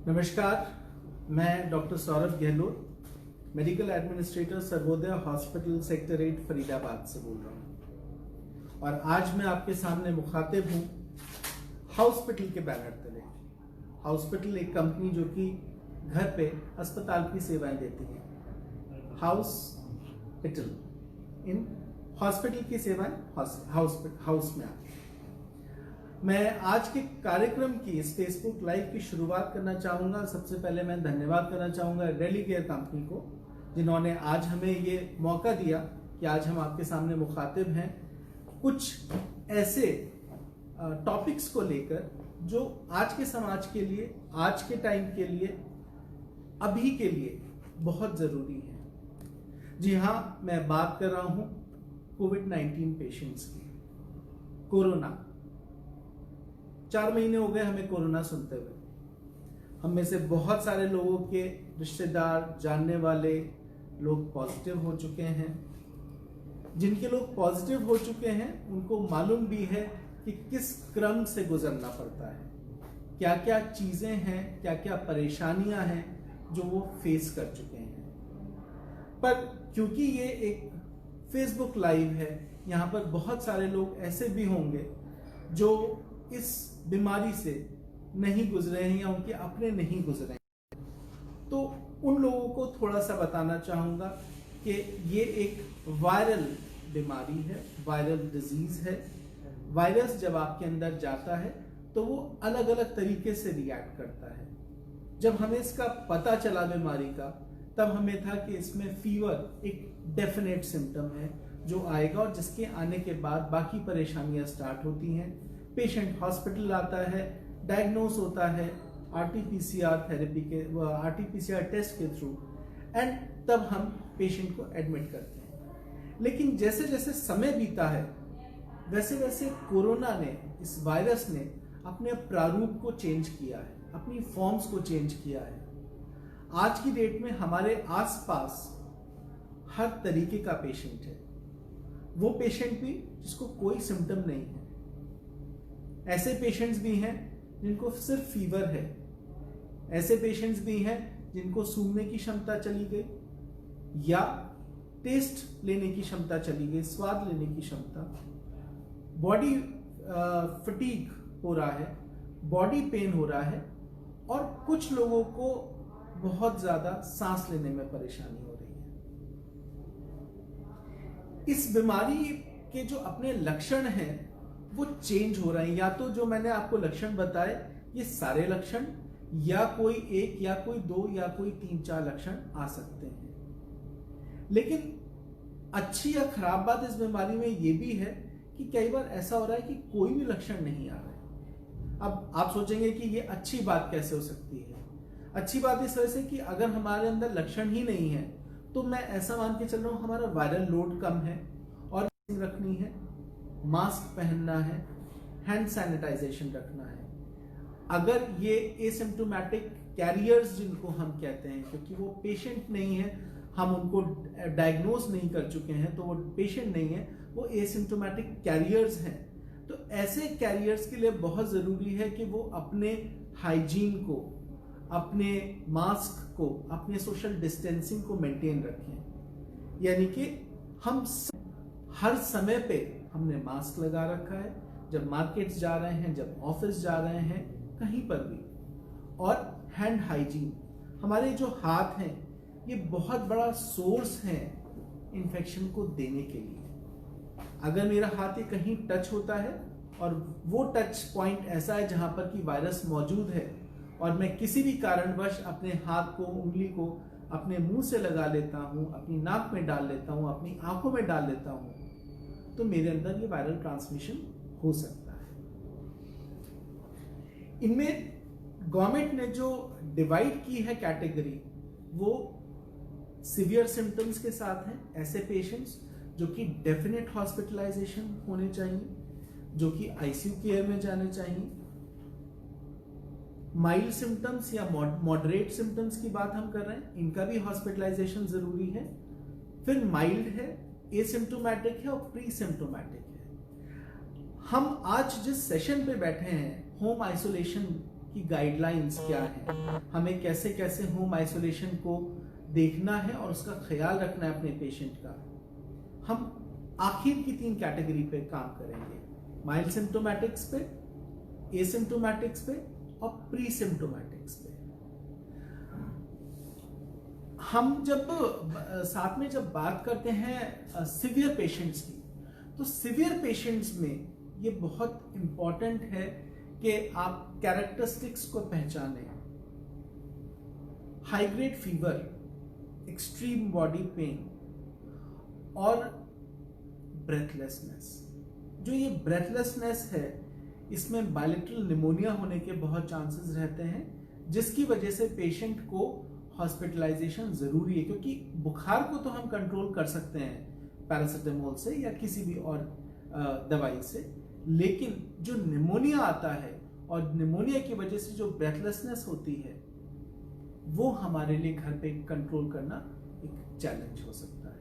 नमस्कार, मैं doctor Saurabh Gehlot, medical administrator Sarvodaya hospital sector 8 Faridabad से बोल रहा हूँ। और आज मैं आपके सामने मुखातिब हूँ हाउसपिटल के बैनर तले। हाउसपिटल एक कंपनी जो कि घर पे अस्पताल की सेवाएं देती है। हाउसपिटल इन हॉस्पिटल की सेवाएं हाउस में आती है। मैं आज के कार्यक्रम की इस फेसबुक लाइव की शुरुआत करना चाहूँगा। सबसे पहले मैं धन्यवाद करना चाहूँगा रेलीकेयर कंपनी को, जिन्होंने आज हमें ये मौका दिया कि आज हम आपके सामने मुखातिब हैं कुछ ऐसे टॉपिक्स को लेकर जो आज के समाज के लिए, आज के टाइम के लिए, अभी के लिए बहुत ज़रूरी है। जी हाँ, मैं बात कर रहा हूँ कोविड-19 पेशेंट्स की। कोरोना 4 महीने हो गए हमें कोरोना सुनते हुए। हम में से बहुत सारे लोगों के रिश्तेदार, जानने वाले लोग पॉजिटिव हो चुके हैं। जिनके लोग पॉजिटिव हो चुके हैं उनको मालूम भी है कि किस क्रम से गुजरना पड़ता है, क्या क्या चीज़ें हैं, क्या क्या परेशानियां हैं जो वो फेस कर चुके हैं। पर क्योंकि ये एक फेसबुक लाइव है, यहाँ पर बहुत सारे लोग ऐसे भी होंगे जो इस बीमारी से नहीं गुजरे हैं या उनके अपने नहीं गुजरे हैं, तो उन लोगों को थोड़ा सा बताना चाहूँगा कि ये एक वायरल बीमारी है, वायरल डिजीज है। वायरस जब आपके अंदर जाता है तो वो अलग अलग तरीके से रिएक्ट करता है। जब हमें इसका पता चला बीमारी का, तब हमें था कि इसमें फीवर एक डेफिनेट सिम्टम है जो आएगा और जिसके आने के बाद बाकी परेशानियां स्टार्ट होती हैं। पेशेंट हॉस्पिटल आता है, डायग्नोस होता है आरटीपीसीआर थेरेपी के, आरटीपीसीआर टेस्ट के थ्रू, एंड तब हम पेशेंट को एडमिट करते हैं। लेकिन जैसे जैसे समय बीता है वैसे वैसे कोरोना ने, इस वायरस ने अपने प्रारूप को चेंज किया है, अपनी फॉर्म्स को चेंज किया है। आज की डेट में हमारे आसपास हर तरीके का पेशेंट है। वो पेशेंट भी जिसको कोई सिम्टम नहीं है, ऐसे पेशेंट्स भी हैं जिनको सिर्फ फीवर है, ऐसे पेशेंट्स भी हैं जिनको सूंघने की क्षमता चली गई या टेस्ट लेने की क्षमता चली गई, स्वाद लेने की क्षमता, बॉडी फटीग हो रहा है, बॉडी पेन हो रहा है, और कुछ लोगों को बहुत ज्यादा सांस लेने में परेशानी हो रही है। इस बीमारी के जो अपने लक्षण हैं वो चेंज हो रहे हैं। या तो जो मैंने आपको लक्षण बताए ये सारे लक्षण, या कोई एक, या कोई दो, या कोई 3-4 लक्षण आ सकते हैं। लेकिन अच्छी या खराब बात इस बीमारी में ये भी है कि कई बार ऐसा हो रहा है कि कोई भी लक्षण नहीं आ रहा है। अब आप सोचेंगे कि ये अच्छी बात कैसे हो सकती है। अच्छी बात इस वजह से कि अगर हमारे अंदर लक्षण ही नहीं है तो मैं ऐसा मान के चल रहा हूँ हमारा वायरल लोड कम है, और रखनी है, मास्क पहनना है, हैंड सैनिटाइजेशन रखना है। अगर ये एसिम्प्टोमेटिक कैरियर्स जिनको हम कहते हैं, क्योंकि वो पेशेंट नहीं है, हम उनको डायग्नोज नहीं कर चुके हैं तो वो पेशेंट नहीं है, वो एसिम्प्टोमेटिक कैरियर्स हैं, तो ऐसे कैरियर्स के लिए बहुत ज़रूरी है कि वो अपने हाइजीन को, अपने मास्क को, अपने सोशल डिस्टेंसिंग को मेंटेन रखें। यानी कि हम हर समय पे हमने मास्क लगा रखा है, जब मार्केट्स जा रहे हैं, जब ऑफिस जा रहे हैं, कहीं पर भी। और हैंड हाइजीन, हमारे जो हाथ हैं ये बहुत बड़ा सोर्स है इन्फेक्शन को देने के लिए। अगर मेरा हाथ ये कहीं टच होता है और वो टच पॉइंट ऐसा है जहां पर कि वायरस मौजूद है, और मैं किसी भी कारणवश अपने हाथ को, उंगली को अपने मुंह से लगा लेता हूं, अपनी नाक में डाल लेता हूं, अपनी आंखों में डाल लेता हूं, तो मेरे अंदर ये वायरल ट्रांसमिशन हो सकता है। इनमें गवर्नमेंट ने जो डिवाइड की है कैटेगरी, वो सीवियर सिम्टम्स के साथ हैं, ऐसे पेशेंट्स जो कि डेफिनेट हॉस्पिटलाइजेशन होने चाहिए, जो कि आईसीयू केयर में जाने चाहिए। माइल्ड सिम्टम्स या मॉडरेट सिम्टम्स की बात हम कर रहे हैं, इनका भी हॉस्पिटलाइजेशन जरूरी है। फिर माइल्ड है, एसिम्प्टोमेटिक है और प्री सिम्प्टोमेटिक है। हम आज जिस सेशन पे बैठे हैं, होम आइसोलेशन कि गाइडलाइंस क्या है, हमें कैसे कैसे होम आइसोलेशन को देखना है और उसका ख्याल रखना है अपने पेशेंट का। हम आखिर की 3 कैटेगरी पे काम करेंगे, माइल्ड सिम्टोमेटिक्स पे, एसिम्टोमेटिक्स पे और प्री सिम्टोमेटिक्स पे। हम जब साथ में जब बात करते हैं सिवियर पेशेंट्स की, तो सिवियर पेशेंट्स में ये बहुत इंपॉर्टेंट है कि आप कैरेक्टरिस्टिक्स को पहचानें। High grade fever, extreme body pain और ब्रेथलेसनेस। जो ये ब्रेथलेसनेस है, इसमें बायलेटरल निमोनिया होने के बहुत चांसेस रहते हैं, जिसकी वजह से पेशेंट को हॉस्पिटलाइजेशन जरूरी है। क्योंकि बुखार को तो हम कंट्रोल कर सकते हैं पैरासिटामोल से या किसी भी और दवाई से, लेकिन जो निमोनिया आता है और निमोनिया की वजह से जो ब्रेथलेसनेस होती है, वो हमारे लिए घर पे कंट्रोल करना एक चैलेंज हो सकता है।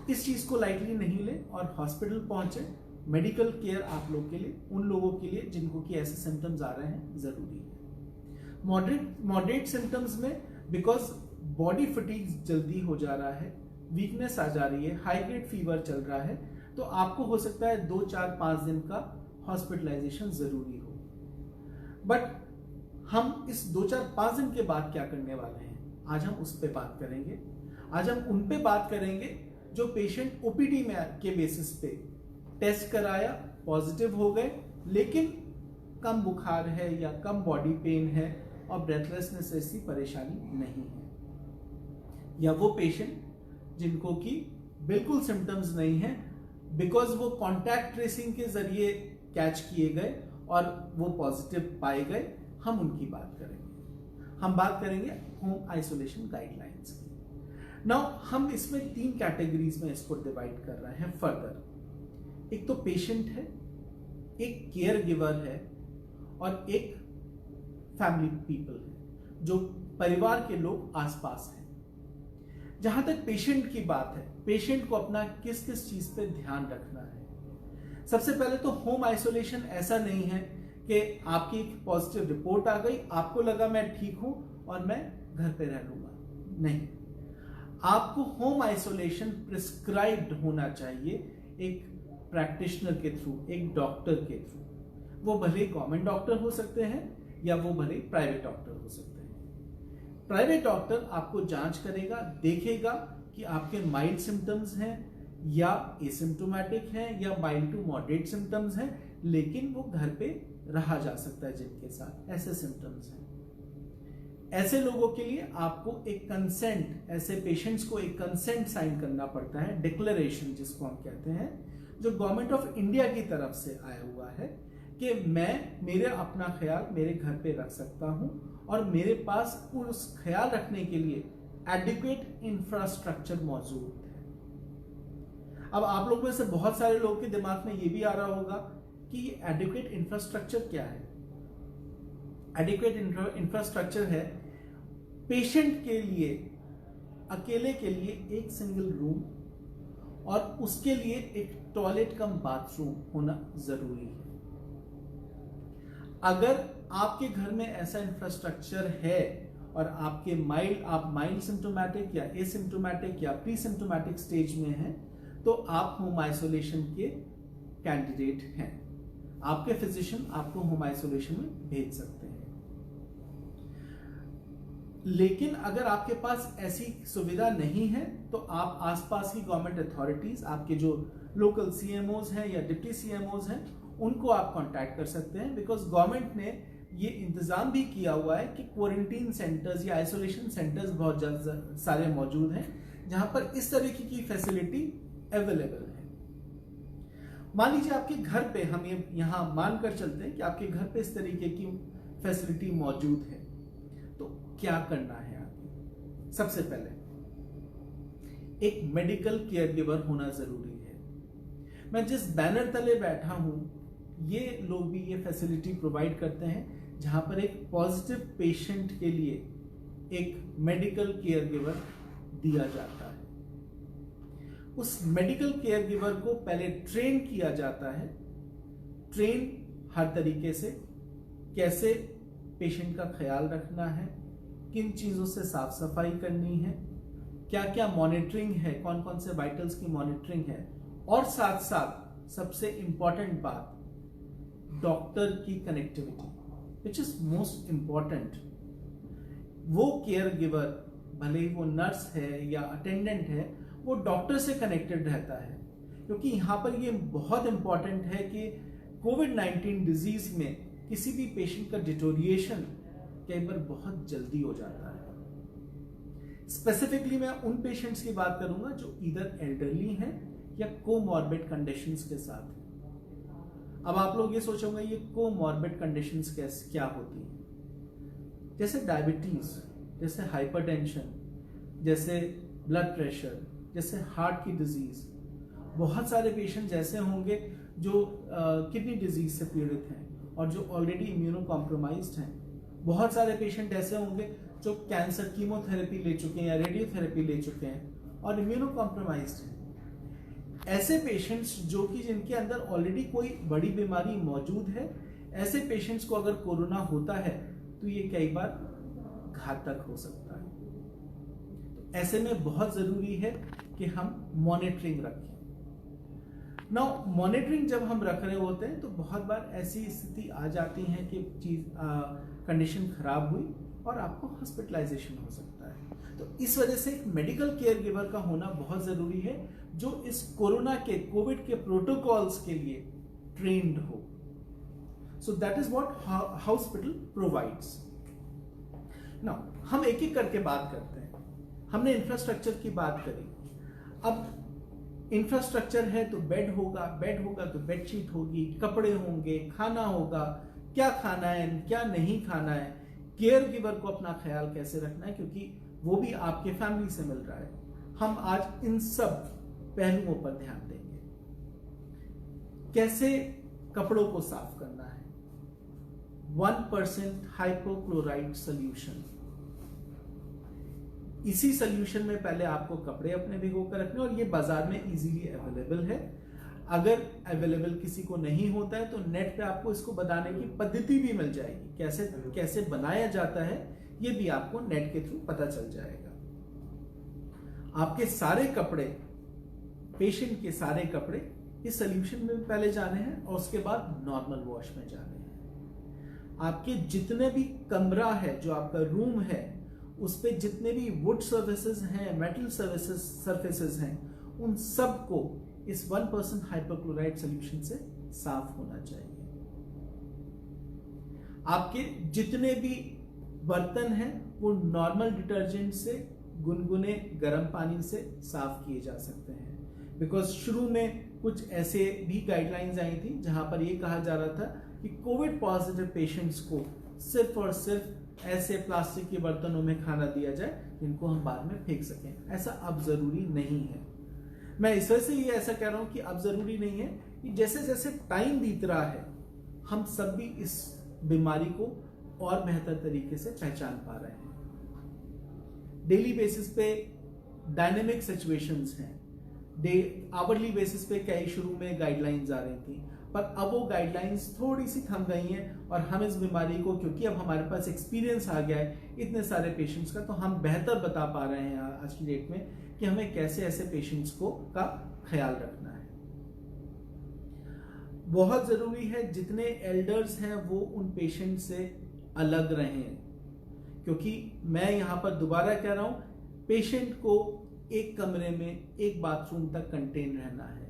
इस चीज को लाइटली नहीं लें और हॉस्पिटल पहुंचे। मेडिकल केयर आप लोग के लिए, उन लोगों के लिए जिनको कि ऐसे सिम्टम्स आ रहे हैं, जरूरी है। मॉडरेट सिम्टम्स में बिकॉज बॉडी फटीग जल्दी हो जा रहा है, वीकनेस आ जा रही है, हाई ग्रेड फीवर चल रहा है, तो आपको हो सकता है 2, 4, 5 दिन का हॉस्पिटलाइजेशन जरूरी हो। बट हम इस 2, 4, 5 दिन के बाद क्या करने वाले हैं, आज हम उस पर बात करेंगे। आज हम उन पे बात करेंगे जो पेशेंट ओपीडी में के बेसिस पे टेस्ट कराया, पॉजिटिव हो गए, लेकिन कम बुखार है या कम बॉडी पेन है और ब्रेथलेसनेस ऐसी परेशानी नहीं है, या वो पेशेंट जिनको कि बिल्कुल सिम्टम्स नहीं है बिकॉज वो कॉन्टैक्ट ट्रेसिंग के जरिए कैच किए गए और वो पॉजिटिव पाए गए, हम उनकी बात करेंगे। हम बात करेंगे होम आइसोलेशन गाइडलाइंस की। नाउ हम इसमें 3 कैटेगरीज में इसको डिवाइड कर रहे हैं फर्दर। एक तो पेशेंट है, एक केयर गिवर है और एक फैमिली पीपल है, जो परिवार के लोग आसपास हैं। जहां तक पेशेंट की बात है, पेशेंट को अपना किस किस चीज पे ध्यान रखना है। सबसे पहले तो होम आइसोलेशन ऐसा नहीं है कि आपकी एक पॉजिटिव रिपोर्ट आ गई, आपको लगा मैं ठीक हूं और मैं घर पे रह लूंगा। नहीं, आपको होम आइसोलेशन प्रिस्क्राइब्ड होना चाहिए एक प्रैक्टिशनर के थ्रू, एक डॉक्टर के थ्रू। वो भले गवर्नमेंट डॉक्टर हो सकते हैं या वो भले प्राइवेट डॉक्टर हो सकते हैं। प्राइवेट डॉक्टर आपको जांच करेगा, देखेगा कि आपके माइल्ड सिम्टम्स हैं या एसिम्टोमेटिक हैं या माइल्ड टू मॉडरेट सिम्टम्स हैं, लेकिन वो घर पे रहा जा सकता है जिनके साथ ऐसे सिम्टम्स हैं। ऐसे लोगों के लिए आपको एक कंसेंट, ऐसे पेशेंट्स को एक कंसेंट साइन करना पड़ता है, डिक्लेरेशन जिसको हम कहते हैं, जो गवर्नमेंट ऑफ इंडिया की तरफ से आया हुआ है कि मैं मेरे अपना ख्याल मेरे घर पे रख सकता हूं और मेरे पास उस ख्याल रखने के लिए एडिक्वेट इंफ्रास्ट्रक्चर मौजूद है। अब आप लोगों में से बहुत सारे लोगों के दिमाग में ये भी आ रहा होगा कि एडिक्वेट इंफ्रास्ट्रक्चर क्या है। एडिक्वेट इंफ्रास्ट्रक्चर है पेशेंट के लिए, अकेले के लिए एक सिंगल रूम और उसके लिए एक टॉयलेट कम बाथरूम होना जरूरी है। अगर आपके घर में ऐसा इंफ्रास्ट्रक्चर है और आप माइल्ड सिम्टोमेटिक या एसिम्टोमेटिक या प्री सिम्टोमेटिक स्टेज में हैं, तो आप होम आइसोलेशन के कैंडिडेट हैं। आपके फिजिशियन आपको होम आइसोलेशन में भेज सकते हैं। लेकिन अगर आपके पास ऐसी सुविधा नहीं है तो आप आसपास की गवर्नमेंट अथॉरिटीज, आपके जो लोकल सीएमओज हैं या डिप्टी सीएमओज हैं, उनको आप कांटेक्ट कर सकते हैं। बिकॉज गवर्नमेंट ने ये इंतजाम भी किया हुआ है कि क्वारंटीन सेंटर्स या आइसोलेशन सेंटर्स बहुत सारे मौजूद हैं जहां पर इस तरीके की फैसिलिटी अवेलेबल है। मान लीजिए आपके घर पे, हम ये यहां मानकर चलते हैं कि आपके घर पे इस तरीके की फैसिलिटी मौजूद है, तो क्या करना है आपको? सबसे पहले एक मेडिकल केयर गिवर होना जरूरी है। मैं जिस बैनर तले बैठा हूं, ये लोग भी ये फैसिलिटी प्रोवाइड करते हैं जहां पर एक पॉजिटिव पेशेंट के लिए एक मेडिकल केयर गिवर दिया जाता है। उस मेडिकल केयर गिवर को पहले ट्रेन किया जाता है, ट्रेन हर तरीके से, कैसे पेशेंट का ख्याल रखना है, किन चीज़ों से साफ सफाई करनी है, क्या क्या मॉनिटरिंग है, कौन कौन से वाइटल्स की मॉनिटरिंग है, और साथ साथ सबसे इंपॉर्टेंट बात डॉक्टर की connectivity, which is most important. वो केयर गिवर, भले ही वो नर्स है या अटेंडेंट है, वो डॉक्टर से कनेक्टेड रहता है, क्योंकि यहाँ पर ये बहुत इंपॉर्टेंट है कि कोविड-19 डिजीज में किसी भी पेशेंट का डिटोरिएशन कई बार बहुत जल्दी हो जाता है। स्पेसिफिकली मैं उन पेशेंट्स की बात करूंगा जो इधर एल्डरली हैं या कोमॉर्बिड कंडीशंस के साथ हैं। अब आप लोग ये सोचोगे ये कोमॉर्बिड कंडीशंस क्या होती हैं? जैसे डायबिटीज, जैसे हाइपरटेंशन, जैसे ब्लड प्रेशर, जैसे हार्ट की डिजीज। बहुत सारे पेशेंट ऐसे होंगे जो किडनी डिजीज से पीड़ित हैं और जो ऑलरेडी इम्यूनो कॉम्प्रोमाइज्ड हैं। बहुत सारे पेशेंट ऐसे होंगे जो कैंसर कीमोथेरेपी ले चुके हैं या रेडियोथेरेपी ले चुके हैं और इम्यूनो कॉम्प्रोमाइज्ड हैं। ऐसे पेशेंट्स जो कि जिनके अंदर ऑलरेडी कोई बड़ी बीमारी मौजूद है, ऐसे पेशेंट्स को अगर कोरोना होता है तो ये कई बार घातक हो सकता है। तो ऐसे में बहुत जरूरी है कि हम मॉनिटरिंग रखें। नाउ मॉनिटरिंग जब हम रख रहे होते हैं तो बहुत बार ऐसी स्थिति आ जाती है कि कंडीशन खराब हुई और आपको हॉस्पिटलाइजेशन हो सकता है। तो इस वजह से एक मेडिकल केयर गिवर का होना बहुत जरूरी है जो इस कोविड के प्रोटोकॉल्स के लिए ट्रेन्ड हो। So that is what hospital provides. Now हम एक एक करके बात करते हैं। हमने इंफ्रास्ट्रक्चर की बात करी। अब इंफ्रास्ट्रक्चर है तो बेड होगा तो बेडशीट होगी, कपड़े होंगे, खाना होगा, क्या खाना है क्या नहीं खाना है, केयर गिवर को अपना ख्याल कैसे रखना है, क्योंकि वो भी आपके फैमिली से मिल रहा है। हम आज इन सब पहलुओं पर ध्यान देंगे। कैसे कपड़ों को साफ करना है। 1% हाइपोक्लोराइड सोल्यूशन। इसी सोल्यूशन में पहले आपको कपड़े अपने भिगो कर रखने, और ये बाजार में इजीली अवेलेबल है। अगर अवेलेबल किसी को नहीं होता है तो नेट पे आपको इसको बनाने की पद्धति भी मिल जाएगी। कैसे बनाया जाता है ये भी आपको नेट के थ्रू पता चल जाएगा। आपके सारे कपड़े, पेशेंट के सारे कपड़े इस सोल्यूशन में पहले जाने हैं और उसके बाद नॉर्मल वॉश में जाने हैं। आपके जितने भी कमरा है, जो आपका रूम है, उस पे जितने भी वुड सर्फेसेस हैं, मेटल सर्फेसेस हैं, उन सब को इस 1% हाइपोक्लोराइड सोल्यूशन से साफ होना चाहिए। आपके जितने भी बर्तन हैं वो नॉर्मल डिटर्जेंट से, गुनगुने गर्म पानी से साफ किए जा सकते हैं। बिकॉज शुरू में कुछ ऐसे भी गाइडलाइंस आई थी जहां पर ये कहा जा रहा था कि कोविड पॉजिटिव पेशेंट्स को सिर्फ और सिर्फ ऐसे प्लास्टिक के बर्तनों में खाना दिया जाए जिनको हम बाद में फेंक सकें। ऐसा अब जरूरी नहीं है। मैं इस वजह से ये ऐसा कह रहा हूं कि अब जरूरी नहीं है, कि जैसे जैसे टाइम बीत रहा है हम सब भी इस बीमारी को और बेहतर तरीके से पहचान पा रहे हैं। डेली बेसिस पे डायनेमिक सिचुएशंस हैं। आवरली बेसिस पे कई शुरू में गाइडलाइंस आ रही थी, पर अब वो गाइडलाइंस थोड़ी सी थम गई हैं और हम इस बीमारी को, क्योंकि अब हमारे पास एक्सपीरियंस आ गया है इतने सारे पेशेंट्स का, तो हम बेहतर बता पा रहे हैं आज की डेट में कि हमें कैसे ऐसे पेशेंट्स का ख्याल रखना है। बहुत जरूरी है जितने एल्डर्स हैं वो उन पेशेंट से अलग रहें, क्योंकि मैं यहां पर दोबारा कह रहा हूं, पेशेंट को एक कमरे में एक बाथरूम तक कंटेन रहना है।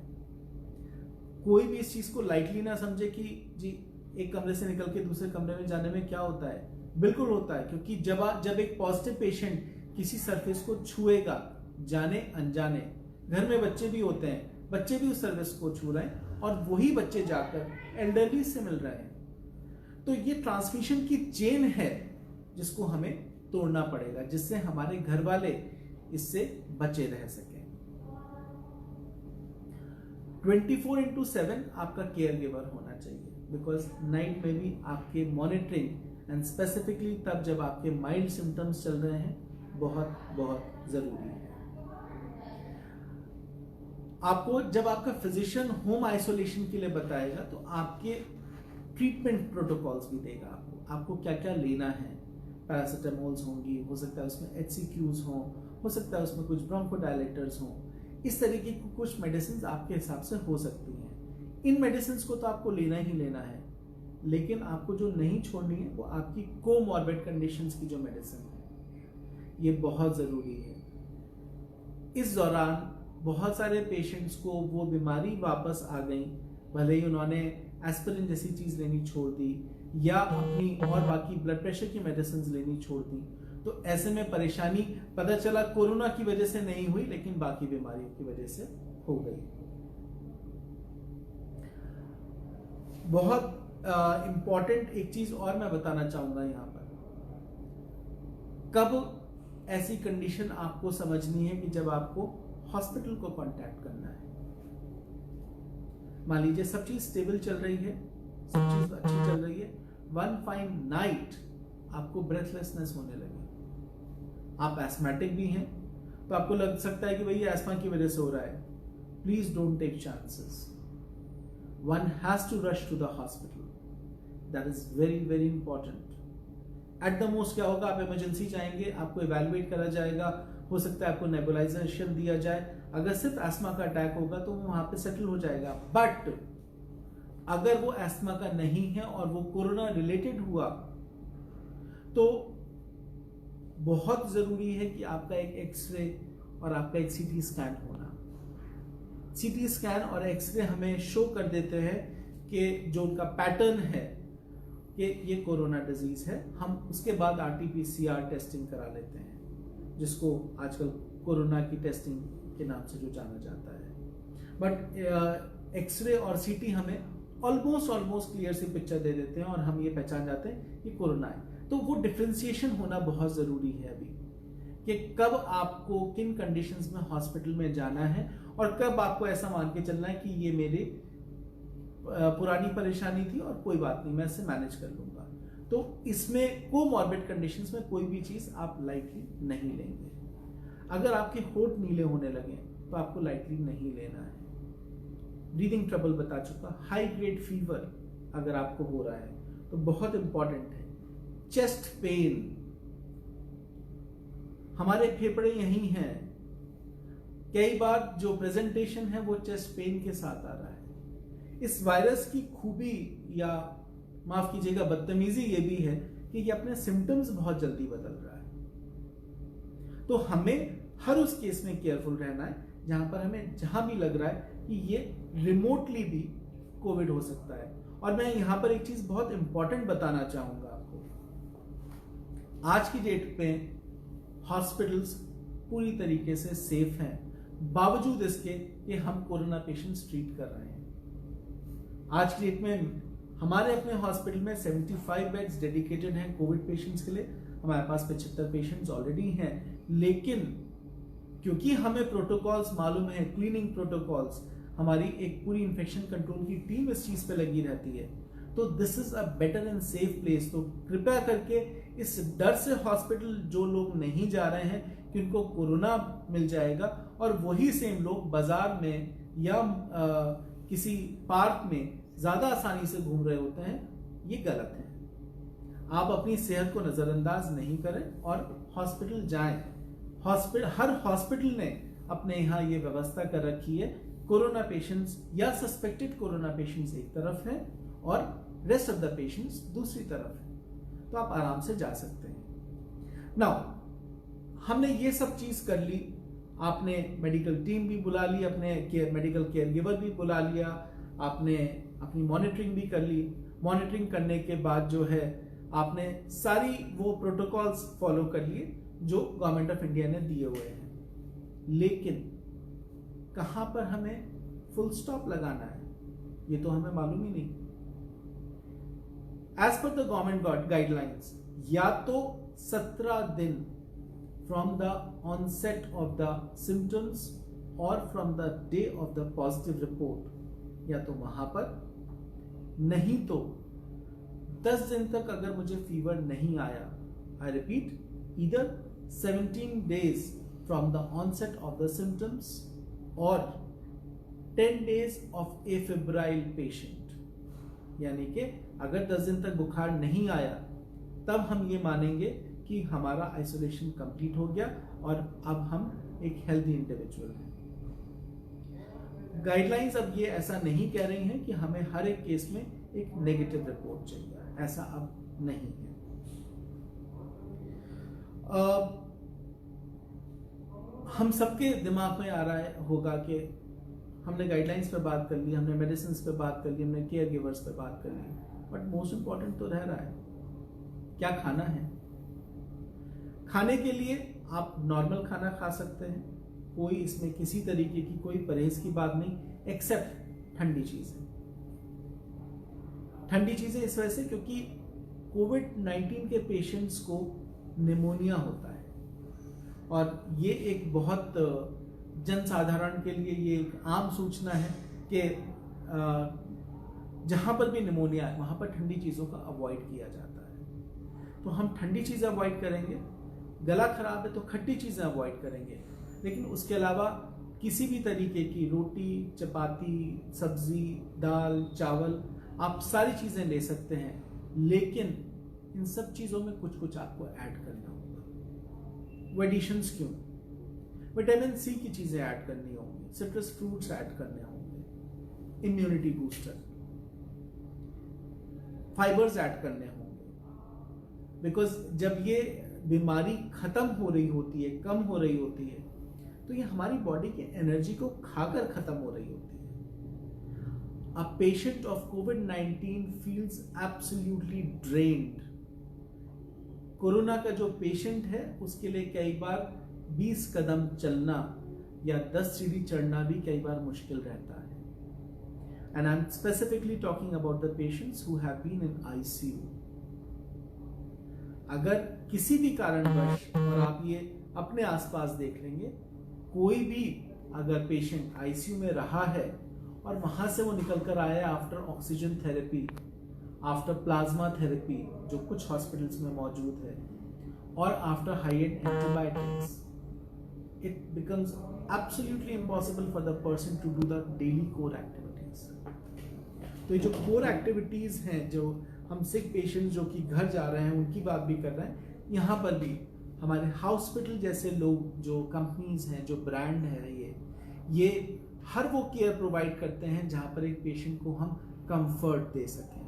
कोई भी इस चीज को लाइटली ना समझे कि जी एक कमरे से निकल के दूसरे कमरे में जाने में क्या होता है। बिल्कुल होता है, क्योंकि जब एक पॉजिटिव पेशेंट किसी सरफेस को छुएगा, जाने अनजाने, घर में बच्चे भी होते हैं, बच्चे भी उस सरफेस को छू रहे हैं और वही बच्चे जाकर एल्डरली से मिल रहे हैं। तो ये ट्रांसमिशन की चेन है जिसको हमें तोड़ना पड़ेगा, जिससे हमारे घर वाले इससे बचे रह सकें। 24/7 आपका केयर गिवर होना चाहिए, बिकॉज नाइट में भी आपके मॉनिटरिंग एंड स्पेसिफिकली तब जब आपके माइल्ड सिम्टम्स चल रहे हैं बहुत बहुत जरूरी है। आपको जब आपका फिजिशियन होम आइसोलेशन के लिए बताएगा तो आपके ट्रीटमेंट प्रोटोकॉल्स भी देगा आपको क्या क्या लेना है। पैरासिटामोल्स होंगी, हो सकता है उसमें HCQs हों, हो सकता है उसमें कुछ ब्रोंकोडायलेटर्स हों। इस तरीके की कुछ मेडिसिन आपके हिसाब से हो सकती हैं। इन मेडिसिन को तो आपको लेना ही लेना है, लेकिन आपको जो नहीं छोड़नी है वो आपकी कोमॉर्बिड कंडीशंस की जो मेडिसिन है, ये बहुत ज़रूरी है। इस दौरान बहुत सारे पेशेंट्स को वो बीमारी वापस आ गई, भले ही उन्होंने एस्पिरिन जैसी चीज़ लेनी छोड़ दी या अपनी और बाकी ब्लड प्रेशर की मेडिसिन लेनी छोड़ दी। तो ऐसे में परेशानी पता चला कोरोना की वजह से नहीं हुई, लेकिन बाकी बीमारियों की वजह से हो गई। बहुत इंपॉर्टेंट एक चीज और मैं बताना चाहूंगा यहाँ पर, कब ऐसी कंडीशन आपको समझनी है कि जब आपको हॉस्पिटल को कांटेक्ट करना है। मान लीजिए सब चीज स्टेबल चल रही है, सब चीज अच्छी चल रही है, वन फाइन नाइट आपको ब्रेथलेसनेस होने लगे, आप एस्मेटिक भी हैं, तो आपको लग सकता है कि भाई एस्मा की वजह से हो रहा है। Please don't take chances, one has to rush to the hospital, that is very very important. At the most क्या होगा, आप इमरजेंसी जाएंगे, आपको इवैल्यूएट करा जाएगा, हो सकता है आपको नेबुलाइजेशन दिया जाए। अगर सिर्फ एस्मा का अटैक होगा तो वो वहां पे सेटल हो जाएगा, बट अगर वो एस्मा का नहीं है और वो कोरोना रिलेटेड हुआ तो बहुत जरूरी है कि आपका एक एक्सरे और आपका एक सीटी स्कैन होना। सीटी स्कैन और एक्सरे हमें शो कर देते हैं कि जो उनका पैटर्न है कि ये कोरोना डिजीज है। हम उसके बाद RT-PCR टेस्टिंग करा लेते हैं, जिसको आजकल कोरोना की टेस्टिंग के नाम से जो जाना जाता है। बट एक्सरे और सीटी हमें ऑलमोस्ट क्लियर सी पिक्चर दे देते हैं और हम ये पहचान जाते हैं कि कोरोना है। तो वो डिफरेंशिएशन होना बहुत जरूरी है अभी, कि कब आपको किन कंडीशंस में हॉस्पिटल में जाना है और कब आपको ऐसा मान के चलना है कि ये मेरी पुरानी परेशानी थी और कोई बात नहीं, मैं इसे मैनेज कर लूंगा। तो इसमें कोमॉर्बिड कंडीशंस में कोई भी चीज आप लाइटली नहीं लेंगे। अगर आपके होंठ नीले होने लगे तो आपको लाइटली नहीं लेना है। ब्रीदिंग ट्रबल बता चुका, हाई ग्रेड फीवर अगर आपको हो रहा है तो बहुत इंपॉर्टेंट है। चेस्ट पेन, हमारे फेफड़े यही हैं, कई बार जो प्रेजेंटेशन है वो चेस्ट पेन के साथ आ रहा है। इस वायरस की खूबी या माफ कीजिएगा बदतमीजी ये भी है कि ये अपने सिम्टम्स बहुत जल्दी बदल रहा है। तो हमें हर उस केस में केयरफुल रहना है जहां पर हमें जहां भी लग रहा है कि ये रिमोटली भी कोविड हो सकता है। और मैं यहां पर एक चीज बहुत इंपॉर्टेंट बताना चाहूंगा आपको, आज की डेट में हॉस्पिटल्स पूरी तरीके से सेफ हैं, बावजूद इसके कि हम कोरोना पेशेंट्स ट्रीट कर रहे हैं। आज की डेट में हमारे अपने हॉस्पिटल में 75 बेड्स डेडिकेटेड हैं कोविड पेशेंट्स के लिए, हमारे पास 75 पेशेंट्स ऑलरेडी हैं। लेकिन क्योंकि हमें प्रोटोकॉल्स मालूम है, क्लीनिंग प्रोटोकॉल्स, हमारी एक पूरी इन्फेक्शन कंट्रोल की टीम इस चीज पे लगी रहती है, तो this is a better and safe place. तो कृपया करके इस डर से हॉस्पिटल जो लोग नहीं जा रहे हैं कि उनको कोरोना मिल जाएगा और वही सेम लोग बाजार में या किसी पार्क में ज्यादा आसानी से घूम रहे होते हैं, ये गलत है। आप अपनी सेहत को नजरअंदाज नहीं करें और हॉस्पिटल जाएं। हर हॉस्पिटल ने अपने यहाँ ये व्यवस्था कर रखी है, कोरोना पेशेंट्स या सस्पेक्टेड कोरोना पेशेंट्स एक तरफ हैं और रेस्ट ऑफ द पेशेंट्स दूसरी तरफ है, तो आप आराम से जा सकते हैं। नाउ हमने ये सब चीज कर ली, आपने मेडिकल टीम भी बुला ली, अपने मेडिकल केयर गिवर भी बुला लिया, आपने अपनी मॉनिटरिंग भी कर ली। मॉनिटरिंग करने के बाद जो है आपने सारी वो प्रोटोकॉल्स फॉलो कर लिए जो गवर्नमेंट ऑफ इंडिया ने दिए हुए हैं। लेकिन कहां पर हमें फुल स्टॉप लगाना है ये तो हमें मालूम ही नहीं। As per the government guidelines, या तो 17 दिन from the onset of the symptoms और from the day of the positive report, या तो वहां पर, नहीं तो 10 दिन तक अगर मुझे फीवर नहीं आया, I repeat, either 17 days from the onset of the symptoms or 10 days of afebrile patient, यानी कि अगर 10 दिन तक बुखार नहीं आया तब हम ये मानेंगे कि हमारा आइसोलेशन कंप्लीट हो गया और अब हम एक हेल्दी इंडिविजुअल हैं। गाइडलाइंस अब ये ऐसा नहीं कह रही हैं कि हमें हर एक केस में एक नेगेटिव रिपोर्ट चाहिए, ऐसा अब नहीं है। हम सबके दिमाग में आ रहा है होगा कि हमने गाइडलाइंस पे बात कर ली, हमने मेडिसिन पे बात कर ली, हमने केयर गिवर्स पे बात कर ली, बट मोस्ट इंपॉर्टेंट तो रह रहा है क्या खाना है। खाने के लिए आप नॉर्मल खाना खा सकते हैं, कोई इसमें किसी तरीके की कोई परहेज की बात नहीं, एक्सेप्ट ठंडी चीजें। ठंडी चीजें इस वजह से क्योंकि कोविड-19 के पेशेंट्स को निमोनिया होता है और ये एक बहुत जनसाधारण के लिए ये एक आम सूचना है कि जहां पर भी निमोनिया है वहां पर ठंडी चीजों का अवॉइड किया जाता है। तो हम ठंडी चीजें अवॉइड करेंगे, गला खराब है तो खट्टी चीजें अवॉइड करेंगे, लेकिन उसके अलावा किसी भी तरीके की रोटी, चपाती, सब्जी, दाल, चावल आप सारी चीजें ले सकते हैं, लेकिन इन सब चीजों में कुछ कुछ आपको ऐड करना होगा। वो एडिशंस क्यों? विटामिन सी की चीजें ऐड करनी होंगी, सिट्रस फ्रूट्स ऐड करने होंगे, इम्यूनिटी बूस्टर, फाइबर्स ऐड करने होंगे, बिकॉज जब ये बीमारी खत्म हो रही होती है, कम हो रही होती है, तो ये हमारी बॉडी की एनर्जी को खाकर खत्म हो रही होती है। A patient of COVID-19 feels absolutely drained. Corona का जो पेशेंट है उसके लिए कई बार 20 कदम चलना या 10 सीढ़ी चढ़ना भी कई बार मुश्किल रहता है। And I'm specifically talking about the patients who have been in ICU. अगर किसी भी कारणवश, और आप ये अपने आसपास देख लेंगे, कोई भी अगर पेशेंट आईसीयू में रहा है और वहां से वो निकल कर आया after oxygen therapy, after plasma therapy जो कुछ हॉस्पिटल्स में मौजूद है, और after high end antibiotics, it becomes absolutely impossible for the person to do the daily core activities. तो ये जो कोर एक्टिविटीज हैं, जो हम सिक पेशेंट जो कि घर जा रहे हैं उनकी बात भी कर रहे हैं, यहाँ पर भी हमारे हॉस्पिटल जैसे लोग, जो कंपनीज हैं, जो ब्रांड है, ये हर वो केयर प्रोवाइड करते हैं जहां पर एक पेशेंट को हम कंफर्ट दे सकें।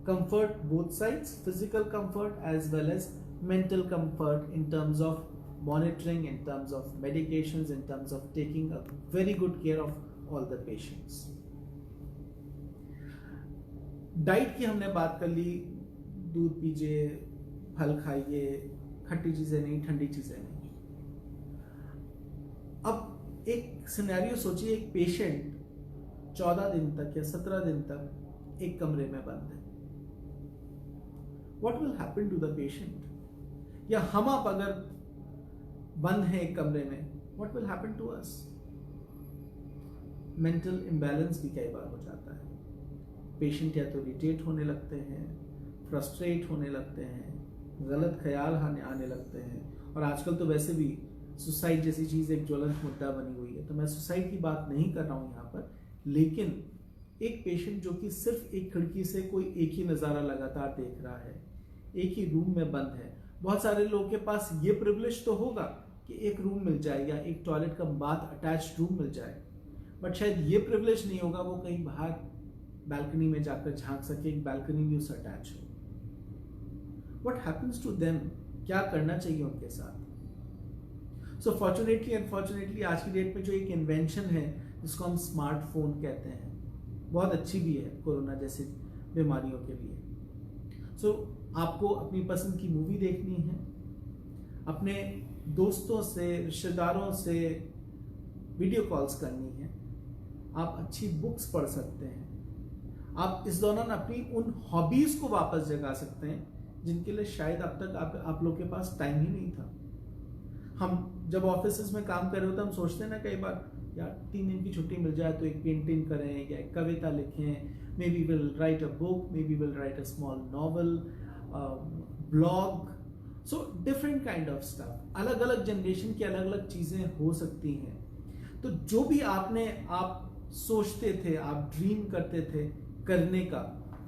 Comfort both sides, physical comfort as well as mental comfort in terms of monitoring, in terms of medications, in terms of taking a very good care of all the patients. Diet की हमने बात कर ली, दूध पीजिए, फल खाइए, खट्टी चीजें नहीं, ठंडी चीजें नहीं। अब एक सिनेरियो सोचिए, एक पेशेंट 14 दिन तक या 17 दिन तक एक कमरे में बंद है। What will happen to the patient? या हम आप अगर बंद है एक कमरे में, what will happen to us? Mental imbalance भी कई बार हो जाता है। पेशेंट या तो इरिटेट होने लगते हैं, फ्रस्ट्रेट होने लगते हैं, गलत ख्याल आने लगते हैं, और आजकल तो वैसे भी सुसाइड जैसी चीज़ एक ज्वलंत मुद्दा बनी हुई है। तो मैं सुसाइड की बात नहीं कर रहा हूँ यहाँ पर, लेकिन एक पेशेंट जो कि सिर्फ एक खिड़की से कोई एक ही नज़ारा लगातार देख रहा है, एक ही रूम में बंद है। बहुत सारे लोगों के पास ये प्रिविलेज तो होगा कि एक रूम मिल जाए या एक टॉयलेट का बाथ अटैच्ड रूम मिल जाए, बट शायद ये प्रिविलेज नहीं होगा वो कहीं बाहर बालकनी में जाकर झांक सके, एक बालकनी भी उससे अटैच हो। What happens to them? क्या करना चाहिए उनके साथ? सो फॉर्चुनेटली अनफॉर्चुनेटली आज की डेट में जो एक इन्वेंशन है जिसको हम स्मार्टफोन कहते हैं, बहुत अच्छी भी है कोरोना जैसी बीमारियों के लिए। सो आपको अपनी पसंद की मूवी देखनी है, अपने दोस्तों से, रिश्तेदारों से वीडियो कॉल्स करनी है, आप अच्छी बुक्स पढ़ सकते हैं, आप इस दौरान अपनी उन हॉबीज को वापस जगा सकते हैं जिनके लिए शायद अब तक आप लोग के पास टाइम ही नहीं था। हम जब ऑफिस में काम कर रहे होते हैं, हम सोचते हैं ना कई बार, यार 3 दिन की छुट्टी मिल जाए तो एक पेंटिंग करें या एक कविता लिखें, may be will write a book, may be will write a small novel, blog, so different kind of stuff. अलग अलग जनरेशन की अलग अलग चीजें हो सकती हैं। तो जो भी आप सोचते थे, आप ड्रीम करते थे करने का,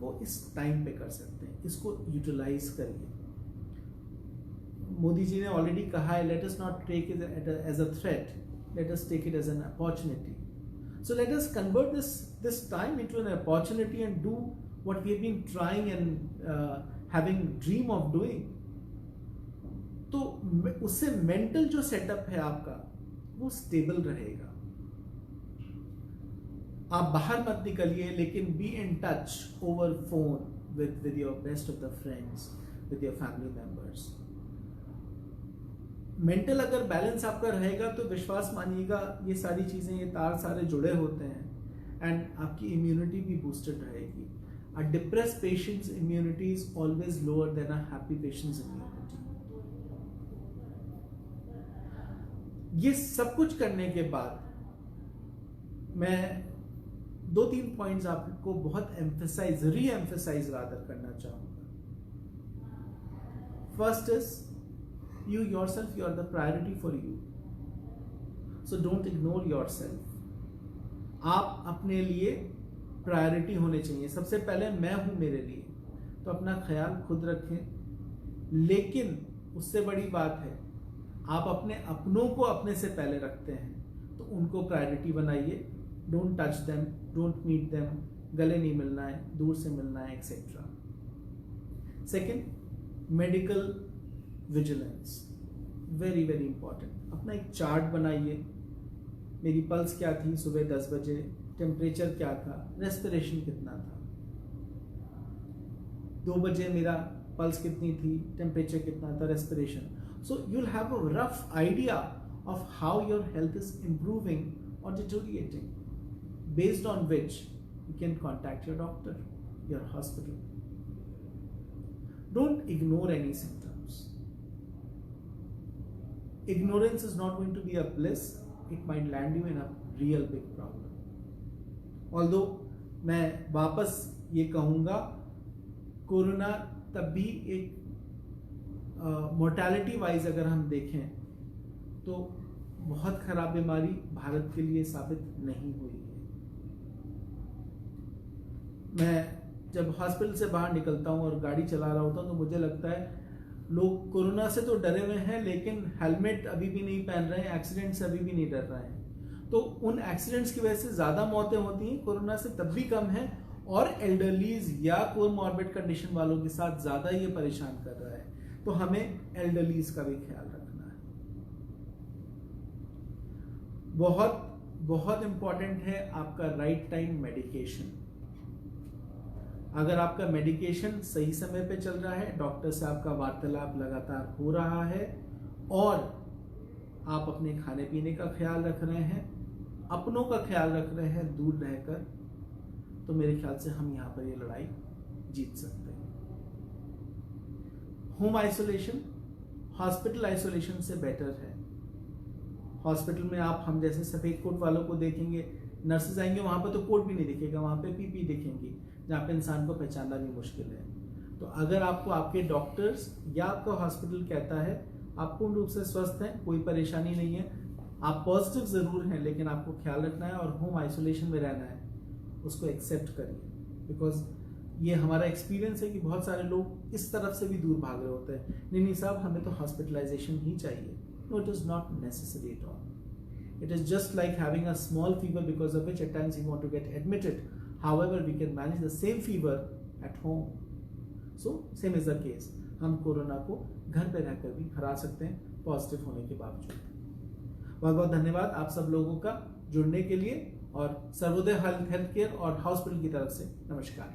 वो इस टाइम पे कर सकते हैं, इसको यूटिलाइज करिए। मोदी जी ने ऑलरेडी कहा है, let us not take it as a threat, let us take it as an opportunity. So let us convert this time into an opportunity and do what we have been trying and having dream of doing. तो उससे mental जो setup है आपका वो stable रहेगा। आप बाहर मत निकलिए, लेकिन be in touch over phone with your best of the friends, with your family members. Mental अगर बैलेंस आपका रहेगा तो विश्वास मानिएगा ये सारी चीजें, ये तार सारे जुड़े होते हैं एंड आपकी इम्यूनिटी भी बूस्टेड रहेगी। अ depressed patients immunity is always lower than a happy patients immunity. ये सब कुछ करने के बाद मैं 2-3 पॉइंट्स आपको बहुत री एम्फेसाइज रादर करना चाहूंगा। First is, you yourself, you are the priority for you, so don't ignore yourself. आप अपने लिए प्रायोरिटी होने चाहिए। सबसे पहले मैं हूं मेरे लिए, तो अपना ख्याल खुद रखें। लेकिन उससे बड़ी बात है, आप अपने अपनों को अपने से पहले रखते हैं, तो उनको प्रायोरिटी बनाइए। Don't touch them, don't meet them, गले नहीं मिलना है, दूर से मिलना है, etcetera. Second, medical vigilance, very very important. अपना एक चार्ट बनाइए, मेरी पल्स क्या थी सुबह 10 बजे, टेम्परेचर क्या था, रेस्पिरेशन कितना था, 2 बजे मेरा पल्स कितनी थी, टेम्परेचर कितना था, respiration. So you will have a rough idea of how your health is improving और deteriorating, based on which you can contact your doctor, your hospital. Don't ignore any symptoms. Ignorance is not going to be a bliss, it might land you in a real big problem. Although मैं वापस ये कहूँगा, corona तब भी एक mortality wise अगर हम देखें तो बहुत खराब बीमारी भारत के लिए साबित नहीं हुई है। मैं जब हॉस्पिटल से बाहर निकलता हूँ और गाड़ी चला रहा होता हूँ तो मुझे लगता है लोग कोरोना से तो डरे हुए हैं, लेकिन हेलमेट अभी भी नहीं पहन रहे हैं, एक्सीडेंट से अभी भी नहीं डर रहे हैं। तो उन एक्सीडेंट्स की वजह से ज्यादा मौतें होती हैं, कोरोना से तब भी कम है, और एल्डरलीज या कोमॉर्बिड कंडीशन वालों के साथ ज्यादा ये परेशान कर रहा है। तो हमें एल्डरलीज का भी ख्याल रखना है। बहुत बहुत इंपॉर्टेंट है आपका राइट टाइम मेडिकेशन। अगर आपका मेडिकेशन सही समय पे चल रहा है, डॉक्टर से आपका वार्तालाप लगातार हो रहा है, और आप अपने खाने पीने का ख्याल रख रहे हैं, अपनों का ख्याल रख रहे हैं दूर रहकर, तो मेरे ख्याल से हम यहां पर ये लड़ाई जीत सकते हैं। होम आइसोलेशन हॉस्पिटल आइसोलेशन से बेटर है। हॉस्पिटल में आप हम जैसे सफेद कोट वालों को देखेंगे, नर्सेज आएंगे, वहां पर तो कोट भी नहीं दिखेगा, वहां पे पीपी दिखेंगी, जहाँ पे इंसान को पहचानना भी मुश्किल है। तो अगर आपको आपके डॉक्टर्स या आपका हॉस्पिटल कहता है आप पूर्ण रूप से स्वस्थ हैं, कोई परेशानी नहीं है, आप पॉजिटिव जरूर हैं, लेकिन आपको ख्याल रखना है और होम आइसोलेशन में रहना है, उसको एक्सेप्ट करिए। बिकॉज ये हमारा एक्सपीरियंस है कि बहुत सारे लोग इस तरफ से भी दूर भाग रहे होते हैं, नहीं साहब हमें तो हॉस्पिटलाइजेशन ही चाहिए। No, it is not necessary at all. It is just like having a small fever because of which at times you want to get admitted. However, we can manage the same fever at home. So, same is the case. हम corona को घर पे रहकर भी हरा सकते हैं positive होने के बावजूद। बहुत बहुत धन्यवाद आप सब लोगों का जुड़ने के लिए, और सर्वोदय हेल्थ केयर और हॉस्पिटल की तरफ से नमस्कार।